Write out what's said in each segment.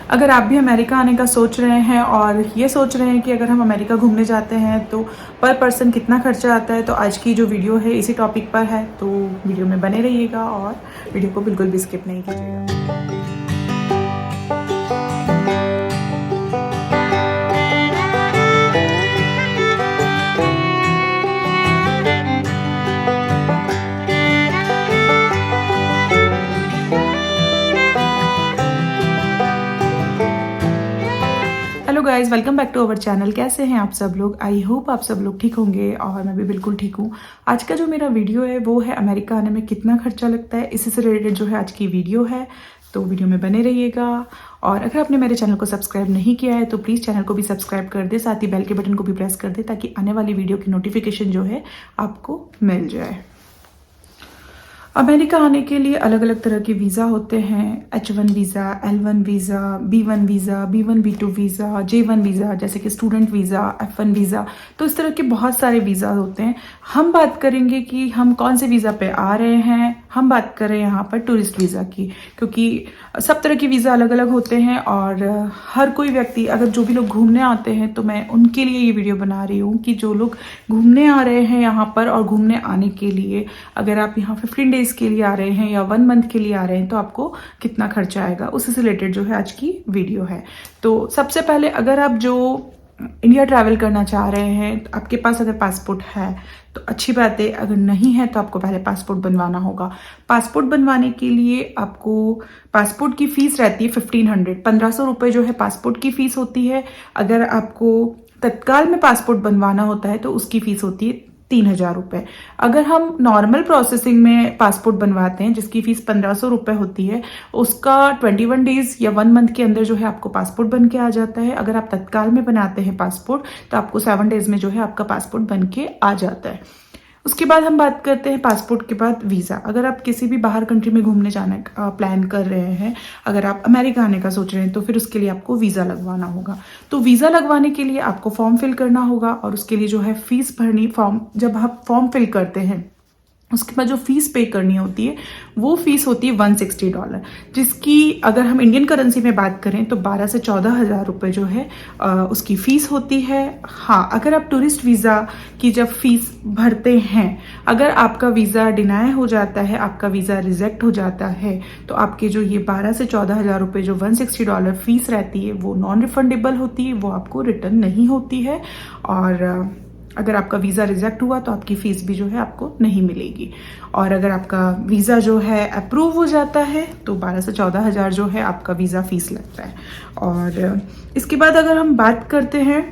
अगर आप भी अमेरिका आने का सोच रहे हैं और ये सोच रहे हैं कि अगर हम अमेरिका घूमने जाते हैं तो पर पर्सन कितना खर्चा आता है, तो आज की जो वीडियो है इसी टॉपिक पर है। तो वीडियो में बने रहिएगा और वीडियो को बिल्कुल भी स्किप नहीं कीजिएगा। Hello guys, welcome back to our channel. कैसे हैं आप सब लोग? आई होप आप सब लोग ठीक होंगे और मैं भी बिल्कुल ठीक हूँ। आज का जो मेरा वीडियो है वो है अमेरिका आने में कितना खर्चा लगता है, इसी से रिलेटेड जो है आज की वीडियो है। तो वीडियो में बने रहिएगा और अगर आपने मेरे चैनल को सब्सक्राइब नहीं किया है तो प्लीज़ चैनल को भी सब्सक्राइब कर दे, साथ ही बेल के बटन को भी प्रेस कर दे ताकि आने वाली वीडियो की नोटिफिकेशन जो है आपको मिल जाए। अमेरिका आने के लिए अलग अलग तरह के वीज़ा होते हैं। H1 visa, L1 visa, B1 visa, B1 B2 visa, J1 visa, जैसे कि स्टूडेंट वीज़ा, F1 वीज़ा। तो इस तरह के बहुत सारे वीज़ा होते हैं। हम बात करेंगे कि हम कौन से वीज़ा पे आ रहे हैं। हम बात करें यहाँ पर टूरिस्ट वीज़ा की, क्योंकि सब तरह के वीज़ा अलग अलग होते हैं और हर कोई व्यक्ति, अगर जो भी लोग घूमने आते हैं तो मैं उनके लिए ये वीडियो बना रही हूँ कि जो लोग घूमने आ रहे हैं यहाँ पर और घूमने आने के लिए, अगर आप यहाँ 15 डेज के लिए आ रहे हैं या 1 मंथ के लिए आ रहे हैं तो आपको कितना खर्चा आएगा, उससे रिलेटेड जो है आज की वीडियो है। तो सबसे पहले, अगर आप जो इंडिया ट्रैवल करना चाह रहे हैं तो आपके पास अगर पासपोर्ट है तो अच्छी बात है, अगर नहीं है तो आपको पहले पासपोर्ट बनवाना होगा। पासपोर्ट बनवाने के लिए आपको पासपोर्ट की फ़ीस रहती है 1500 रुपये जो है पासपोर्ट की फ़ीस होती है। अगर आपको तत्काल में पासपोर्ट बनवाना होता है तो उसकी फ़ीस होती है 3000 रुपये। अगर हम नॉर्मल प्रोसेसिंग में पासपोर्ट बनवाते हैं जिसकी फ़ीस 1500 रुपये होती है, उसका 21 डेज़ या 1 मंथ के अंदर जो है आपको पासपोर्ट बन के आ जाता है। अगर आप तत्काल में बनाते हैं पासपोर्ट तो आपको 7 डेज़ में जो है आपका पासपोर्ट बन के आ जाता है। उसके बाद हम बात करते हैं पासपोर्ट के बाद वीज़ा। अगर आप किसी भी बाहर कंट्री में घूमने जाने का प्लान कर रहे हैं, अगर आप अमेरिका आने का सोच रहे हैं तो फिर उसके लिए आपको वीज़ा लगवाना होगा। तो वीज़ा लगवाने के लिए आपको फॉर्म फिल करना होगा और उसके लिए जो है फ़ीस भरनी। फॉर्म जब आप फॉर्म फिल करते हैं उसके बाद जो फ़ीस पे करनी होती है वो फ़ीस होती है $160, जिसकी अगर हम इंडियन करेंसी में बात करें तो 12 से 14 हज़ार रुपये जो है उसकी फ़ीस होती है। हाँ, अगर आप टूरिस्ट वीज़ा की जब फ़ीस भरते हैं, अगर आपका वीज़ा डिनाई हो जाता है, आपका वीज़ा रिजेक्ट हो जाता है, तो आपके जो ये 12 से 14 हज़ार रुपये जो $160 फ़ीस रहती है वो नॉन रिफंडेबल होती है, वो आपको रिटर्न नहीं होती है। और अगर आपका वीज़ा रिजेक्ट हुआ तो आपकी फ़ीस भी जो है आपको नहीं मिलेगी। और अगर आपका वीज़ा जो है अप्रूव हो जाता है तो 12 से 14 हज़ार जो है आपका वीज़ा फ़ीस लगता है। और इसके बाद अगर हम बात करते हैं,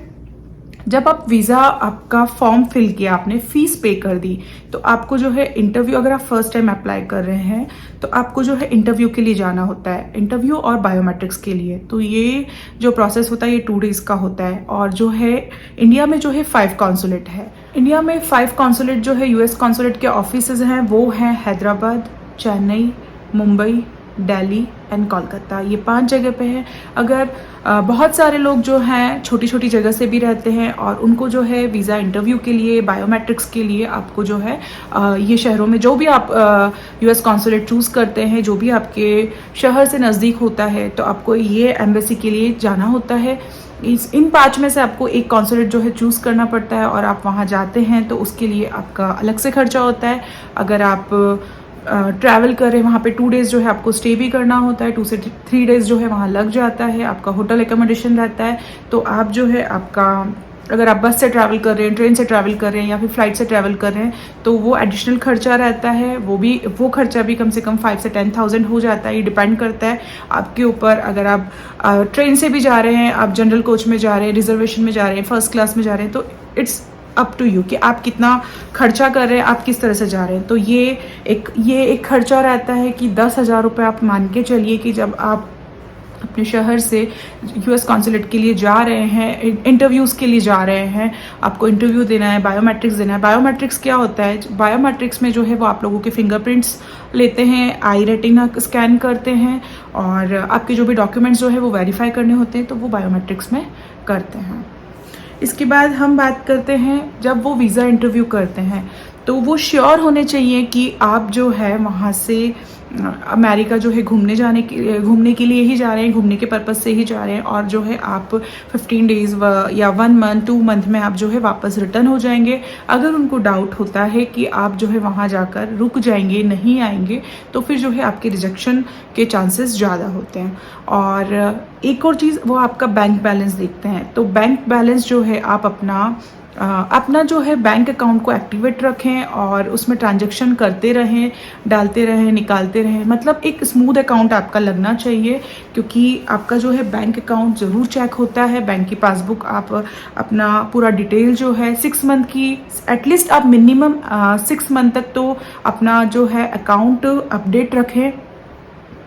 जब आप वीज़ा आपका फॉर्म फिल किया, आपने फ़ीस पे कर दी, तो आपको जो है इंटरव्यू, अगर आप फर्स्ट टाइम अप्लाई कर रहे हैं तो आपको जो है इंटरव्यू के लिए जाना होता है, इंटरव्यू और बायोमेट्रिक्स के लिए। तो ये जो प्रोसेस होता है ये 2 डेज़ का होता है। और जो है इंडिया में जो है 5 कॉन्सुलेट है। इंडिया में 5 कॉन्सुलेट जो है US कॉन्सुलेट के ऑफिसेज हैं वो हैं हैदराबाद, चेन्नई, मुंबई, दिल्ली एंड कोलकाता। ये 5 जगह पे है। अगर बहुत सारे लोग जो हैं छोटी छोटी जगह से भी रहते हैं और उनको जो है वीज़ा इंटरव्यू के लिए, बायोमेट्रिक्स के लिए आपको जो है ये शहरों में जो भी आप US कॉन्सुलेट चूज़ करते हैं, जो भी आपके शहर से नज़दीक होता है, तो आपको ये एम्बेसी के लिए जाना होता है। इन 5 में से आपको एक कॉन्सुलेट जो है चूज़ करना पड़ता है और आप वहाँ जाते हैं तो उसके लिए आपका अलग से खर्चा होता है। अगर आप ट्रैवल कर रहे हैं वहाँ पे 2 डेज़ जो है आपको स्टे भी करना होता है, 2 से 3 डेज़ जो है वहाँ लग जाता है, आपका होटल एकोमोडेशन रहता है। तो आप जो है आपका, अगर आप बस से ट्रैवल कर रहे हैं, ट्रेन से ट्रैवल कर रहे हैं या फिर फ्लाइट से ट्रैवल कर रहे हैं तो वो एडिशनल खर्चा रहता है। वो खर्चा भी कम से कम 5 से 10,000 हो जाता है। ये डिपेंड करता है आपके ऊपर। अगर आप ट्रेन से भी जा रहे हैं, आप जनरल कोच में जा रहे हैं, रिजर्वेशन में जा रहे हैं, फर्स्ट क्लास में जा रहे हैं, तो इट्स अप टू यू कि आप कितना खर्चा कर रहे हैं, आप किस तरह से जा रहे हैं। तो ये एक खर्चा रहता है कि 10,000 रुपये आप मान के चलिए कि जब आप अपने शहर से US कॉन्सुलेट के लिए जा रहे हैं, इंटरव्यूज़ के लिए जा रहे हैं, आपको इंटरव्यू देना है, बायोमेट्रिक्स देना है। बायोमेट्रिक्स क्या होता है? बायोमेट्रिक्स में जो है वो आप लोगों के फिंगरप्रिंट्स लेते हैं, आई रेटिना स्कैन करते हैं और आपके जो भी डॉक्यूमेंट्स जो है वो वेरीफाई करने होते हैं, तो वो बायोमेट्रिक्स में करते हैं। इसके बाद हम बात करते हैं जब वो वीज़ा इंटरव्यू करते हैं तो वो श्योर होने चाहिए कि आप जो है वहाँ से अमेरिका जो है घूमने के लिए ही जा रहे हैं, घूमने के पर्पज़ से ही जा रहे हैं, और जो है आप 15 डेज़ या 1 मंथ 2 मंथ में आप जो है वापस रिटर्न हो जाएंगे। अगर उनको डाउट होता है कि आप जो है वहाँ जाकर रुक जाएंगे, नहीं आएंगे, तो फिर जो है आपके रिजेक्शन के चांसेस ज़्यादा होते हैं। और एक और चीज़, वो आपका बैंक बैलेंस देखते हैं। तो बैंक बैलेंस जो है आप अपना जो है बैंक अकाउंट को एक्टिवेट रखें और उसमें ट्रांजैक्शन करते रहें, डालते रहें, निकालते रहें। मतलब एक स्मूथ अकाउंट आपका लगना चाहिए, क्योंकि आपका जो है बैंक अकाउंट ज़रूर चेक होता है। बैंक की पासबुक आप अपना पूरा डिटेल जो है 6 मंथ की, एटलीस्ट आप मिनिमम 6 मंथ तक तो अपना जो है अकाउंट अपडेट रखें,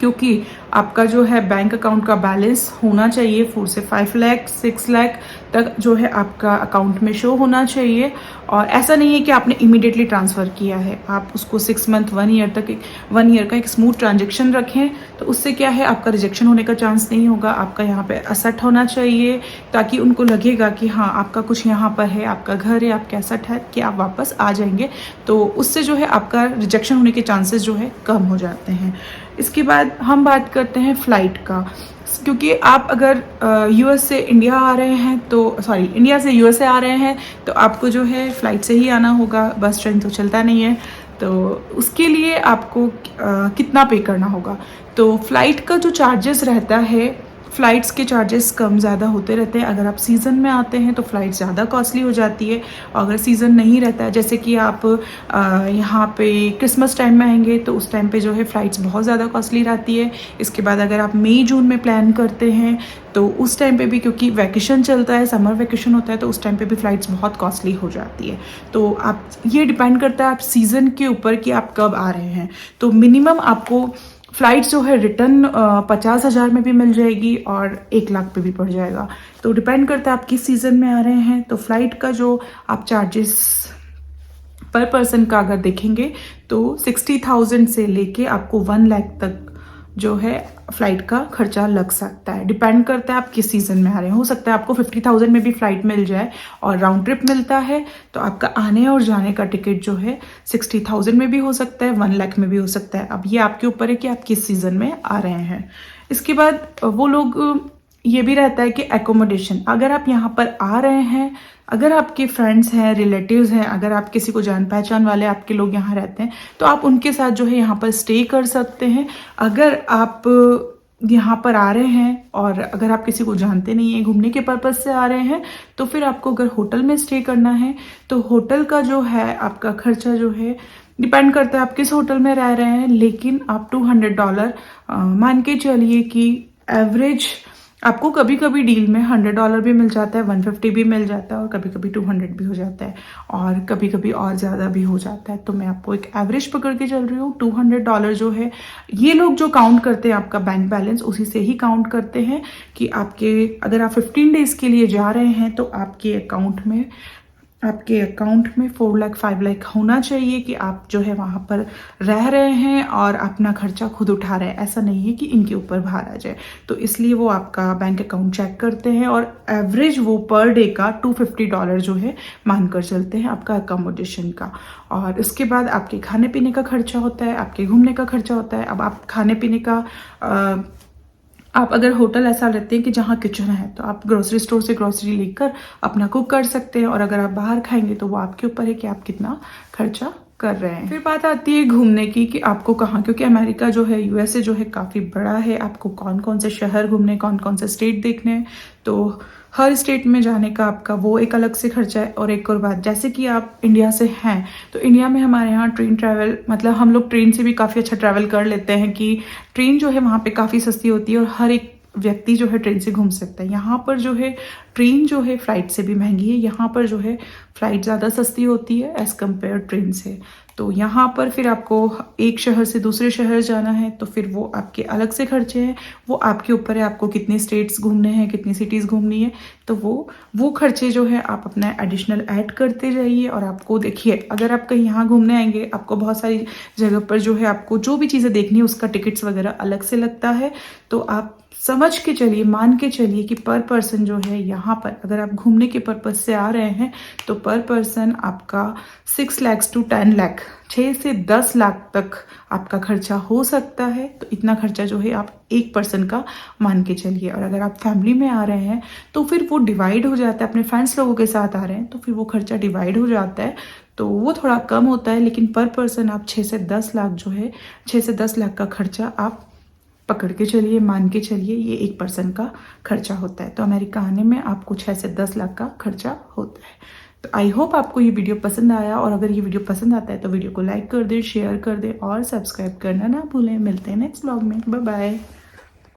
क्योंकि आपका जो है बैंक अकाउंट का बैलेंस होना चाहिए 4 से 5 लाख 6 लाख तक जो है आपका अकाउंट में शो होना चाहिए। और ऐसा नहीं है कि आपने इमीडिएटली ट्रांसफ़र किया है, आप उसको 6 मंथ 1 ईयर तक 1 ईयर का एक स्मूथ ट्रांजेक्शन रखें। तो उससे क्या है, आपका रिजेक्शन होने का चांस नहीं होगा। आपका यहाँ पे असेट होना चाहिए, ताकि उनको लगेगा कि हाँ आपका कुछ यहाँ पर है, आपका घर है, आपका एसेट है, कि आप वापस आ जाएंगे। तो उससे जो है आपका रिजेक्शन होने के चांसेस जो है कम हो जाते हैं। इसके बाद हम बात करते हैं फ़्लाइट का, क्योंकि आप अगर यूएस से इंडिया आ रहे हैं तो इंडिया से यूएसए आ रहे हैं, तो आपको जो है फ़्लाइट से ही आना होगा, बस ट्रेन तो चलता नहीं है। तो उसके लिए आपको कितना पे करना होगा। तो फ़्लाइट का जो चार्जेस रहता है, फ़्लाइट्स के चार्जेस कम ज़्यादा होते रहते हैं। अगर आप सीज़न में आते हैं तो फ़्लाइट ज़्यादा कॉस्टली हो जाती है, और अगर सीज़न नहीं रहता है, जैसे कि आप यहाँ पे क्रिसमस टाइम में आएंगे, तो उस टाइम पे जो है फ़्लाइट्स बहुत ज़्यादा कॉस्टली रहती है। इसके बाद अगर आप मई जून में प्लान करते हैं, तो उस टाइम पे भी, क्योंकि वैकेशन चलता है, समर वैकेशन होता है, तो उस टाइम पे भी फ़्लाइट्स बहुत कॉस्टली हो जाती है। तो आप, ये डिपेंड करता है आप सीज़न के ऊपर कि आप कब आ रहे हैं। तो मिनिमम आपको फ़्लाइट जो है रिटर्न 50,000 में भी मिल जाएगी और 1 लाख पे भी पड़ जाएगा। तो डिपेंड करता है आप किस सीज़न में आ रहे हैं। तो फ़्लाइट का जो आप चार्जेस पर पर्सन का अगर देखेंगे, तो 60,000 से लेके आपको 1 लाख तक जो है फ़्लाइट का खर्चा लग सकता है। डिपेंड करता है आप किस सीज़न में आ रहे हैं। हो सकता है आपको 50,000 में भी फ़्लाइट मिल जाए और राउंड ट्रिप मिलता है, तो आपका आने और जाने का टिकट जो है 60,000 में भी हो सकता है, 1 लाख में भी हो सकता है। अब ये आपके ऊपर है कि आप किस सीज़न में आ रहे हैं। इसके बाद वो लोग, ये भी रहता है कि एकोमोडेशन, अगर आप यहाँ पर आ रहे हैं, अगर आपके फ्रेंड्स हैं, रिलेटिव्स हैं, अगर आप किसी को जान पहचान वाले आपके लोग यहाँ रहते हैं, तो आप उनके साथ जो है यहाँ पर स्टे कर सकते हैं। अगर आप यहाँ पर आ रहे हैं और अगर आप किसी को जानते नहीं हैं, घूमने के पर्पज़ से आ रहे हैं, तो फिर आपको अगर होटल में स्टे करना है, तो होटल का जो है आपका खर्चा जो है डिपेंड करता है आप किस होटल में रह रहे हैं, लेकिन आप $200 मान के चलिए कि एवरेज आपको कभी कभी डील में $100 भी मिल जाता है, 150 भी मिल जाता है, और कभी कभी 200 भी हो जाता है, और कभी कभी और ज़्यादा भी हो जाता है। तो मैं आपको एक एवरेज पकड़ के चल रही हूँ। $200 जो है, ये लोग जो काउंट करते हैं आपका बैंक बैलेंस, उसी से ही काउंट करते हैं कि आपके, अगर आप 15 डेज़ के लिए जा रहे हैं, तो आपके अकाउंट में 4 लाख 5 लाख होना चाहिए कि आप जो है वहाँ पर रह रहे हैं और अपना खर्चा खुद उठा रहे हैं। ऐसा नहीं है कि इनके ऊपर भार आ जाए। तो इसलिए वो आपका बैंक अकाउंट चेक करते हैं, और एवरेज वो पर डे का $250 जो है मानकर चलते हैं आपका अकोमोडेशन का। और इसके बाद आपके खाने पीने का खर्चा होता है, आपके घूमने का खर्चा होता है। अब आप खाने पीने का, आप अगर होटल ऐसा लेते हैं कि जहाँ किचन है, तो आप ग्रोसरी स्टोर से ग्रोसरी लेकर अपना कुक कर सकते हैं, और अगर आप बाहर खाएंगे तो वो आपके ऊपर है कि आप कितना खर्चा कर रहे हैं। फिर बात आती है घूमने की कि आपको कहाँ, क्योंकि अमेरिका जो है, यूएसए जो है काफ़ी बड़ा है, आपको कौन कौन से शहर घूमने, कौन कौन से स्टेट देखने हैं। तो हर स्टेट में जाने का आपका वो एक अलग से खर्चा है। और एक और बात, जैसे कि आप इंडिया से हैं, तो इंडिया में हमारे यहाँ ट्रेन ट्रैवल, मतलब हम लोग ट्रेन से भी काफ़ी अच्छा ट्रैवल कर लेते हैं, कि ट्रेन जो है वहाँ पे काफ़ी सस्ती होती है और हर एक व्यक्ति जो है ट्रेन से घूम सकता है। यहाँ पर जो है ट्रेन जो है फ्लाइट से भी महंगी है, यहाँ पर जो है फ्लाइट ज़्यादा सस्ती होती है एज़ कम्पेयर ट्रेन से। तो यहाँ पर फिर आपको एक शहर से दूसरे शहर जाना है, तो फिर वो आपके अलग से खर्चे हैं, वो आपके ऊपर है आपको कितने स्टेट्स घूमने हैं, कितनी सिटीज़ घूमनी है। तो वो खर्चे जो है आप अपना एडिशनल ऐड करते जाइए। और आपको देखिए, अगर आप कहीं यहाँ घूमने आएंगे, आपको बहुत सारी जगह पर जो है आपको जो भी चीज़ें देखनी है उसका टिकट्स वगैरह अलग से लगता है। तो आप समझ के चलिए, मान के चलिए कि पर पर्सन जो है यहाँ पर, अगर आप घूमने के पर्पज़ से आ रहे हैं तो पर पर्सन आपका 6 लाख टू 10 लाख, 6 से 10 लाख तक आपका खर्चा हो सकता है। तो इतना खर्चा जो है आप एक पर्सन का मान के चलिए। और अगर आप फैमिली में आ रहे हैं तो फिर वो डिवाइड हो जाता है, अपने फ्रेंड्स लोगों के साथ आ रहे हैं तो फिर वो खर्चा डिवाइड हो जाता है, तो वो थोड़ा कम होता है। लेकिन पर पर्सन आप 6 से 10 लाख जो है, 6 से 10 लाख का खर्चा आप पकड़ के चलिए, मान के चलिए, ये एक पर्सन का खर्चा होता है। तो अमेरिका आने में आपको 6 से 10 लाख का खर्चा होता है। तो आई होप आपको ये वीडियो पसंद आया, और अगर ये वीडियो पसंद आता है तो वीडियो को लाइक कर दें, शेयर कर दें और सब्सक्राइब करना ना भूलें। मिलते हैं नेक्स्ट व्लॉग में। Bye bye.